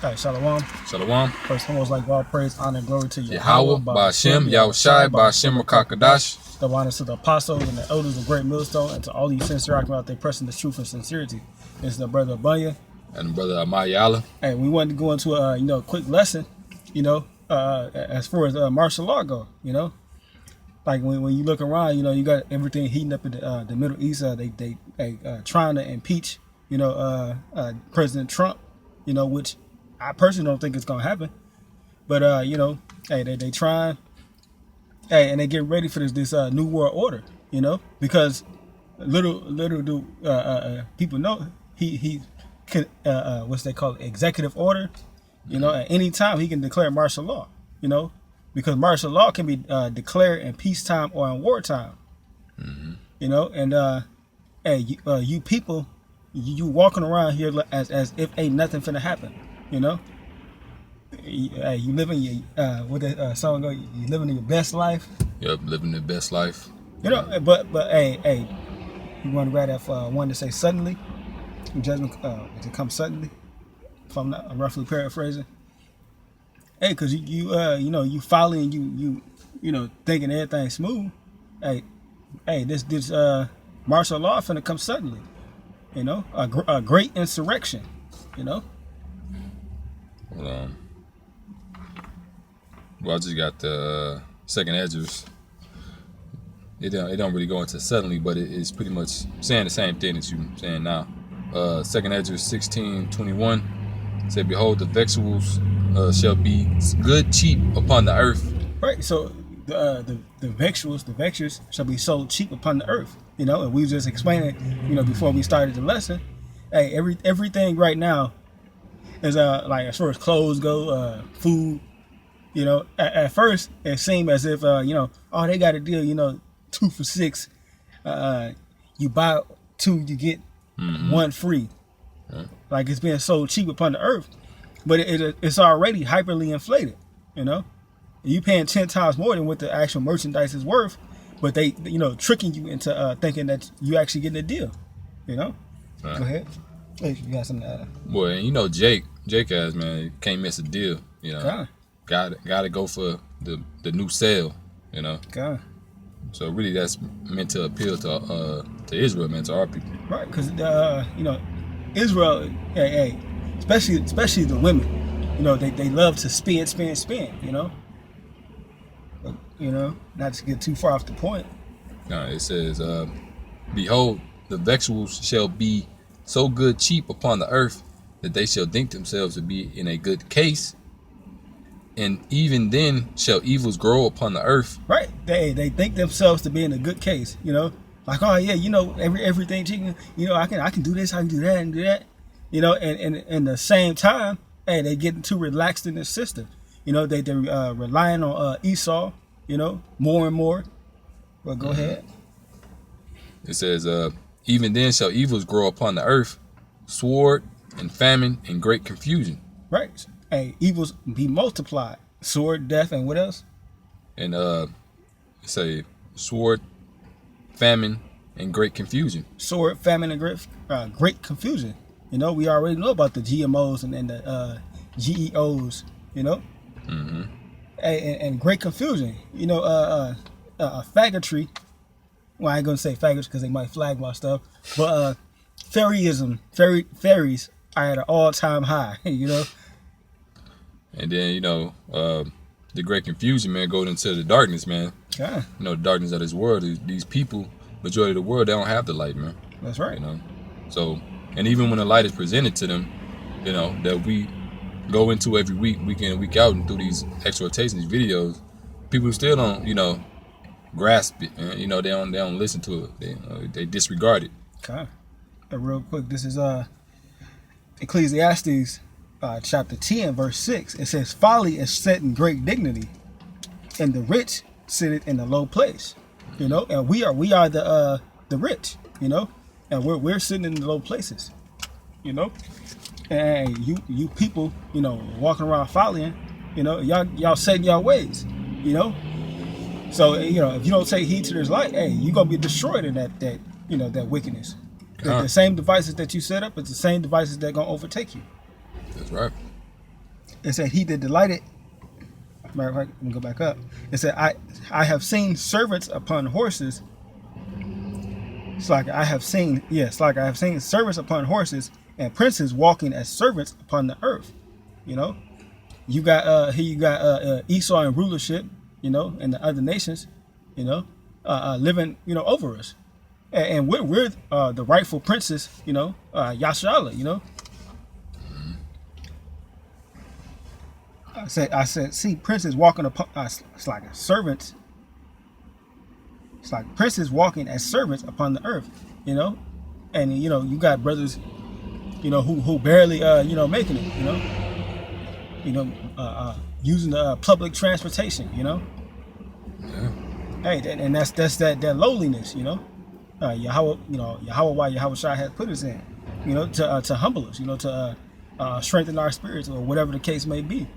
Hey, Shalom. Shalom. First and foremost, like all praise, honor, and glory to Yahweh, Ba'ashem, Yahushai, Ba'ashem, Rakakadash. The honors to the apostles and the elders of Great Millstone, and to all these sincere rocking out there pressing the truth and sincerity. It's the brother Abanya. And brother Amayala. Hey, we wanted to go into a quick lesson, as far as martial law go, Like when you look around, you got everything heating up in the Middle East. They trying to impeach, President Trump, which I personally don't think it's gonna happen. But they trying, and they get ready for this new world order, because little do people know he can what's they call it, executive order, at any time he can declare martial law, because martial law can be declared in peacetime or in wartime. And you people, you walking around here as if ain't nothing finna happen, you living your what that song go, you living your best life. Yep, living the best life. But hey, you want to grab that one to say suddenly, judgment to come suddenly, if I'm not roughly paraphrasing. Hey, because you following, you thinking everything's smooth. Hey, this martial law finna come suddenly. A great insurrection. Well, I just got the second edgers. It don't really go into suddenly, but it's pretty much saying the same thing that you're saying now. Second edgers 16:21 said, "Behold, the vexuals shall be good cheap upon the earth." Right. So the vexures shall be sold cheap upon the earth. And we just explained it, before we started the lesson. Hey, everything right now is like as far as clothes go, food. At first it seemed as if oh, they got a deal, 2 for $6. You buy 2, you get 1 free. Like it's being sold cheap upon the earth, but it's already hyperly inflated. You paying 10 times more than what the actual merchandise is worth, but they tricking you into thinking that you actually getting a deal. Go ahead. Hey, you got something to add? Boy, and Jake has, man, can't miss a deal. Gotta go for the new sale. God. So really, that's meant to appeal to Israel, man, to our people. Right, because Israel, hey, especially the women, they love to spin. But, not to get too far off the point. No, it says, "Behold, the vexuals shall be so good cheap upon the earth that they shall think themselves to be in a good case. And even then shall evils grow upon the earth." Right. They think themselves to be in a good case, like, oh yeah, everything chicken, I can do this, I can do that and do that. And in the same time, hey, they getting too relaxed in the system. They relying on Esau, more and more. Well, go ahead. It says, "Even then shall evils grow upon the earth, sword and famine and great confusion." Right. Hey, evils be multiplied. Sword, death, and what else? And say sword, famine, and great confusion. Sword, famine, and great confusion. We already know about the GMOs and the GEOs. Hey, and great confusion. Faggotry. Well, I ain't gonna say faggots because they might flag my stuff. But fairies are at an all-time high. And then, the great confusion, man, goes into the darkness, man. Yeah. The darkness of this world. These people, majority of the world, they don't have the light, man. That's right. So, and even when the light is presented to them, that we go into every week in and week out, and through these exhortations, these videos, people still don't, grasp it. And, they don't listen to it. They disregard it. Okay. Real quick, this is Ecclesiastes. Chapter 10, verse 6, it says, "Folly is set in great dignity, and the rich sitteth in a low place." And we are the rich, and we're sitting in the low places, and you people, walking around following, y'all setting y'all ways, So if you don't take heed to this light, hey, you gonna be destroyed in that wickedness. The same devices that you set up, it's the same devices that gonna overtake you. That's right. It said, he that delighted. Matter of fact, let me go back up. It said, I have seen servants upon horses. It's like I have seen, servants upon horses and princes walking as servants upon the earth. You know, you got Esau in rulership, and the other nations, living, over us, and we're the rightful princes, Yashala, I said, see princes walking upon it's like servants. It's like princes walking as servants upon the earth, and you got brothers, who barely making it, using the public transportation, Yeah. Hey, and that's that lowliness, Yahweh, Yahweh Shai has put us in, to humble us, to strengthen our spirits or whatever the case may be.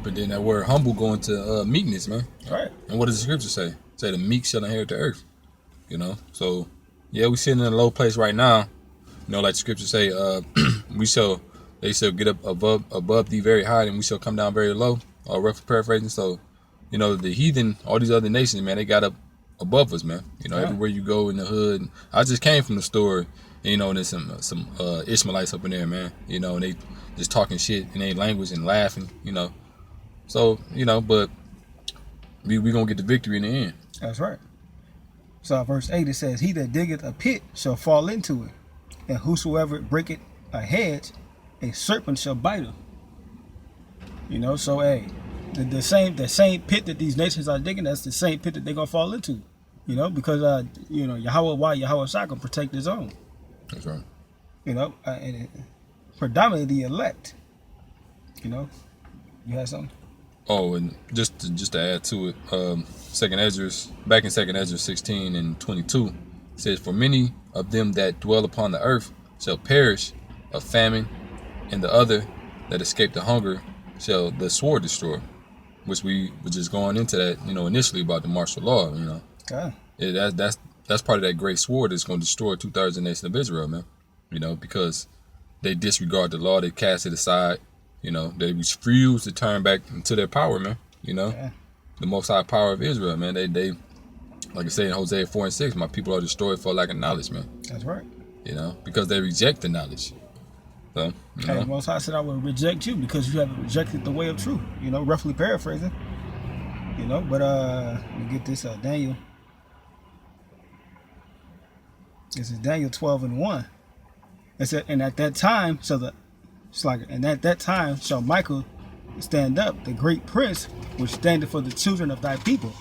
But then that word humble going to meekness, man. Right. And what does the scripture say? Say the meek shall inherit the earth. So yeah, we sitting in a low place right now. Like the scripture say, they shall get up above thee very high, and we shall come down very low. Roughly paraphrasing. So, the heathen, all these other nations, man, they got up above us, man. Everywhere you go in the hood. I just came from the store, and there's some Ishmaelites up in there, man. And they just talking shit in their language and laughing, So, but we gonna get the victory in the end. That's right. So verse 8, it says, he that diggeth a pit shall fall into it, and whosoever breaketh a hedge, a serpent shall bite him. So the same pit that these nations are digging, that's the same pit that they're gonna fall into. Because Yahweh Shai can protect his own. That's right. And predominantly the elect. You had something? Oh, and just to add to it, back in 2 Ezra 16 and 22, it says, for many of them that dwell upon the earth shall perish of famine, and the other that escape the hunger shall the sword destroy. Which we were just going into that, initially about the martial law, Okay. That's part of that great sword that's going to destroy 2/3 of the nation of Israel, man. Because they disregard the law, they cast it aside. They refuse to turn back into their power, man. Yeah. The Most High power of Israel, man. They like I say in Hosea 4 and 6, my people are destroyed for lack of knowledge, man. That's right. Because they reject the knowledge. So, Hey, Most High said, I will reject you because you have rejected the way of truth. Roughly paraphrasing. But let me get this Daniel. This is Daniel 12 and 1. It said, and at that time, and at that time shall Michael stand up, the great prince, which standeth for the children of thy people.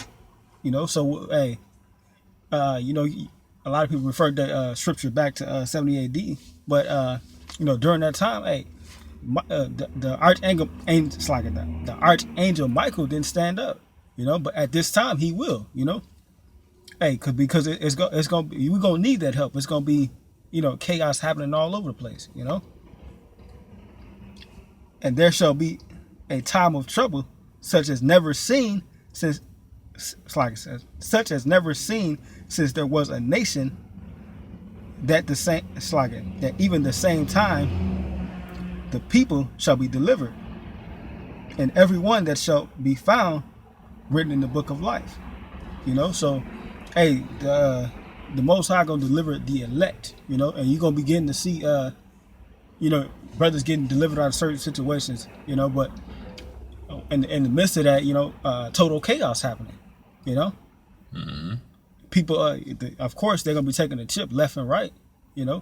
So hey, a lot of people refer to scripture back to 70 AD, but during that time, hey, the archangel, the archangel Michael didn't stand up, but at this time he will, hey, because it's gonna be, we're gonna need that help. It's gonna be, chaos happening all over the place, and there shall be a time of trouble such as never seen since, such as never seen since there was a nation, that that even the same time the people shall be delivered, and every one that shall be found written in the book of life. So hey, the Most High gonna deliver the elect, and you're gonna begin to see brothers getting delivered out of certain situations, but in the midst of that, total chaos happening, mm-hmm. People, of course, they're gonna be taking the chip left and right, and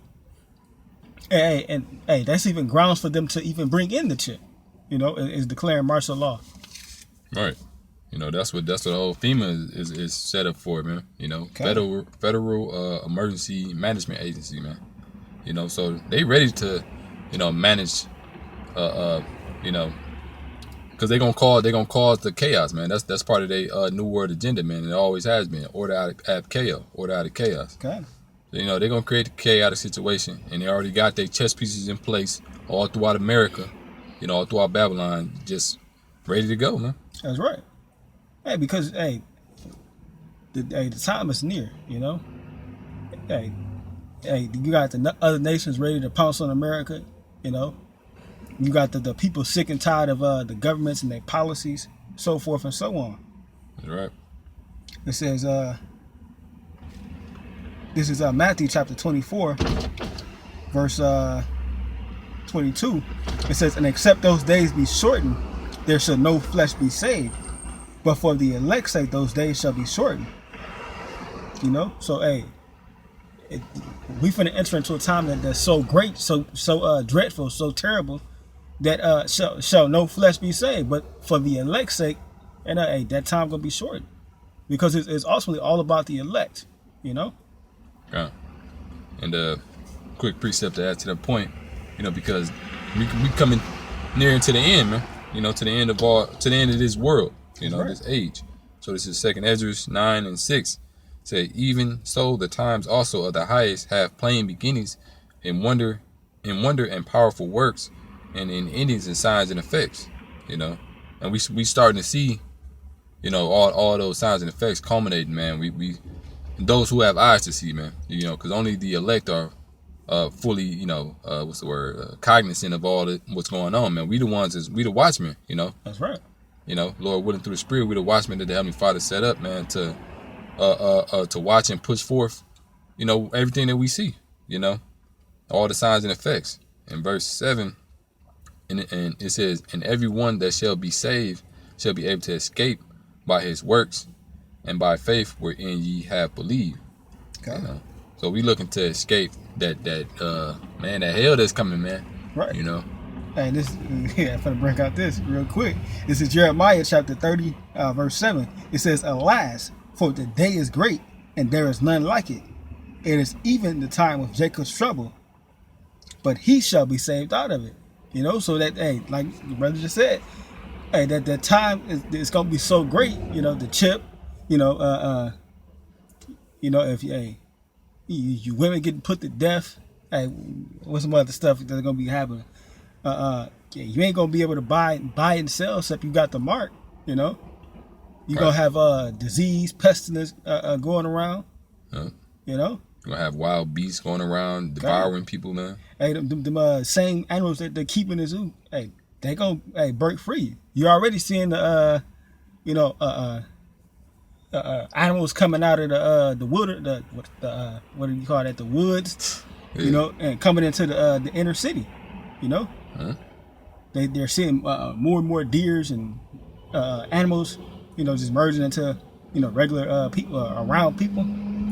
that's even grounds for them to even bring in the chip, is declaring martial law. Right. That's what the whole FEMA is set up for, man. Okay. Federal Emergency Management Agency, man. So they ready to, manage, because they're gonna cause the chaos, man. That's part of their New World agenda, man. It always has been order out of chaos. Okay. So, they're gonna create a chaotic situation, and they already got their chess pieces in place all throughout America, all throughout Babylon, just ready to go, man. That's right. Hey, because the time is near, Hey, you got the other nations ready to pounce on America, You got the people sick and tired of the governments and their policies, so forth and so on. That's right. It says, this is Matthew chapter 24, verse 22. It says, and except those days be shortened, there shall no flesh be saved. But for the elect's sake, those days shall be shortened. You know? So, hey, we finna enter into a time that's so great, so dreadful, so terrible, that shall no flesh be saved. But for the elect's sake, and hey, that time gonna be shortened. Because it's ultimately all about the elect, you know? Yeah. And quick precept to add to that point, you know, because we coming near into the end, man. You know, to the end of this world, you know, this age. So this is 2 Esdras 9 and 6. Say, even so the times also of the highest have plain beginnings in wonder and powerful works, and in endings and signs and effects, you know. And we starting to see, you know, all those signs and effects culminating, man. We those who have eyes to see, man, you know, because only the elect are fully, you know, cognizant of all what's going on, man. We the watchmen, you know. That's right. You know, Lord willing, through the Spirit, we the watchmen that the Heavenly Father set up, man, to watch and push forth, you know, everything that we see, you know, all the signs and effects. In verse 7, and it says, and everyone that shall be saved shall be able to escape by his works and by faith wherein ye have believed. Okay. You know? So we looking to escape that man, that hell that's coming, man. Right. You know. Hey, I'm gonna break out this real quick. This is Jeremiah chapter 30, verse 7. It says, alas, for the day is great, and there is none like it. It is even the time of Jacob's trouble, but he shall be saved out of it. You know, so that, hey, like the brother just said, hey, that time is gonna be so great. You know, the chip. You know, if you women getting put to death. Hey, what's some other stuff that's gonna be happening? You ain't gonna be able to buy and sell except you got the mark. You know, you gonna have disease, pestilence going around. You know, you gonna have wild beasts going around devouring people, man. Hey, them same animals that they're keeping in the zoo. Hey, they gonna break free. You're already seeing the animals coming out of the wood, what do you call that? The woods, you know, and coming into the inner city, you know. They're seeing more and more deers and animals, you know, just merging into, you know, regular people around people,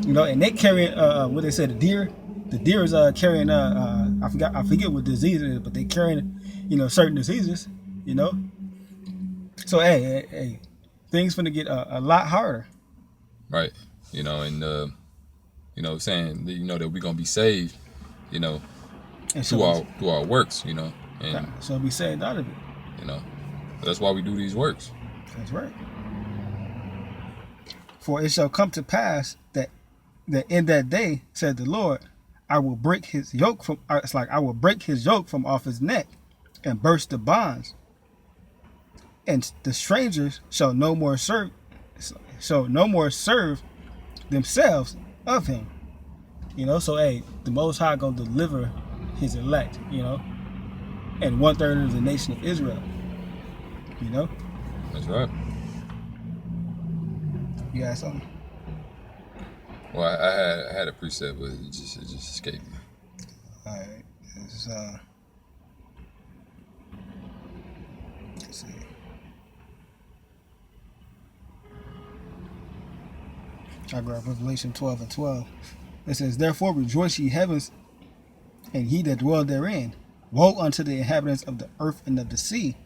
you know, and they carrying what they say, the deer is carrying I forget what disease it is, but they carrying, you know, certain diseases, you know. So hey, things finna get a lot harder. Right. You know, and you know, saying that, you know, that we're gonna be saved, you know, through our works, you know, and so be saved out of it. You know, that's why we do these works. That's right. For it shall come to pass that in that day, said the Lord, I will break his yoke from. It's like I will break his yoke from off his neck, and burst the bonds. And the strangers shall no more serve themselves of him. You know, so hey, the Most High gonna deliver his elect, you know, and 1/3 of the nation of Israel. You know? That's right. You got something? Well, I had a precept, but it just escaped me. Alright. Let's see. I grab Revelation 12 and 12. It says, therefore rejoice ye heavens, and ye that dwell therein. Woe unto the inhabitants of the earth and of the sea,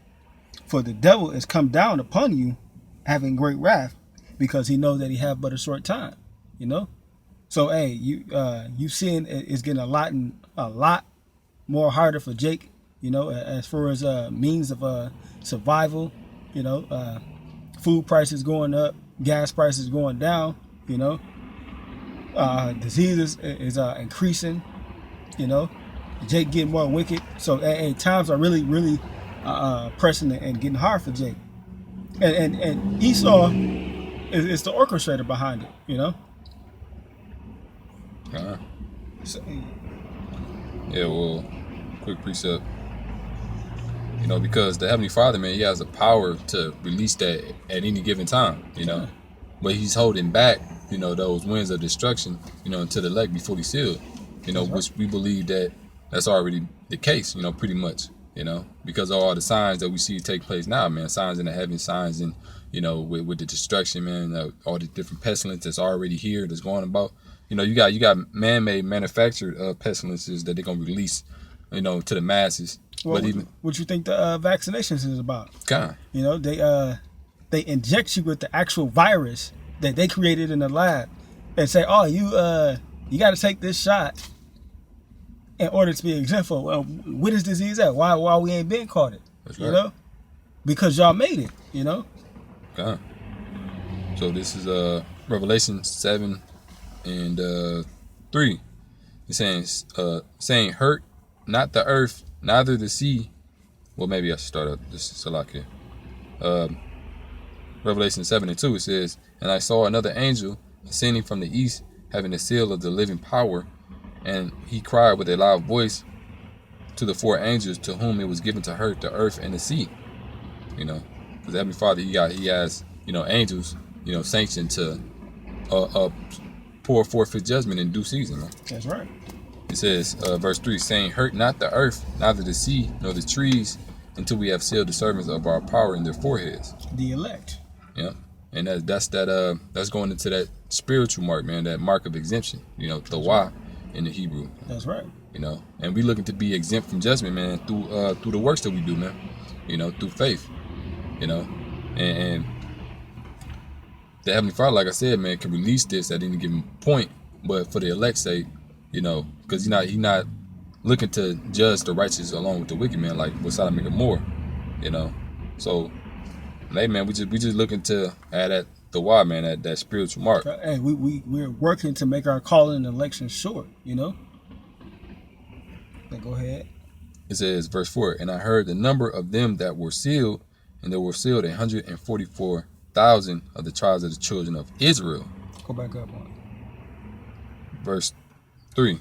for the devil is come down upon you, having great wrath, because he knows that he have but a short time. You know, so hey, you seeing it's getting a lot more harder for Jake. You know, as far as means of survival. You know, food prices going up, gas prices going down. You know, diseases is increasing. You know, Jake getting more wicked. So hey, times are really pressing and getting hard for Jake. And Esau is the orchestrator behind it. You know. So, yeah. Well, quick precept. You know, because the Heavenly Father, man, he has the power to release that at any given time, you know. Yeah. But he's holding back, you know, those winds of destruction, you know, until the elect be fully sealed, you know, That's right. which we believe that that's already the case, you know, pretty much, you know, because of all the signs that we see take place now, man, signs in the heavens, signs in, you know, with the destruction, man, all the different pestilence that's already here that's going about. You know, you got man-made, manufactured pestilences that they're gonna release, you know, to the masses. Well, But even what you think the vaccinations is about? God, You know, they inject you with the actual virus that they created in the lab, and say, "Oh, you got to take this shot in order to be exempt for." Well, where this disease at? Why we ain't been caught it? that's You right. know, because y'all made it. You know, God. So this is Revelation 7 and 3. It's saying, hurt not the earth, neither the sea. Well, maybe I should start up this Salak here. Revelation 7 and 2, it says, and I saw another angel ascending from the east, having the seal of the living power, and he cried with a loud voice to the four angels to whom it was given to hurt the earth and the sea. You know, because the Heavenly Father, he has, you know, angels, you know, sanctioned to pour forth his judgment in due season. Man. that's right. It says, verse 3, saying, hurt not the earth, neither the sea, nor the trees, until we have sealed the servants of our power in their foreheads. The elect. Yeah. And that's going into that spiritual mark, man, that mark of exemption, you know, the why in the Hebrew. That's right. You know, and we looking to be exempt from judgment, man, through the works that we do, man. You know, through faith. You know, and the Heavenly Father, like I said, man, can release this at any given point, but for the elect's sake, you know, because he's not looking to judge the righteous along with the wicked, man, like what Sodom and Gomorrah, you know. So, hey, man, we just looking to add that the why, man, that spiritual mark. Hey, we're working to make our calling and election short. You know. Then go ahead. It says, verse 4, and I heard the number of them that were sealed, and there were sealed 144,000 of the tribes of the children of Israel. Go back up on. Verse 3.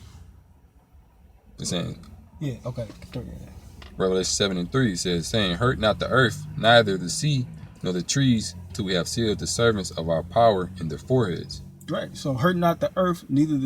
It's saying, Yeah. Okay. Revelation 7 and 3 says, saying, hurt not the earth, neither the sea, nor the trees, till we have sealed the servants of our power in their foreheads. Right. So hurt not the earth, neither the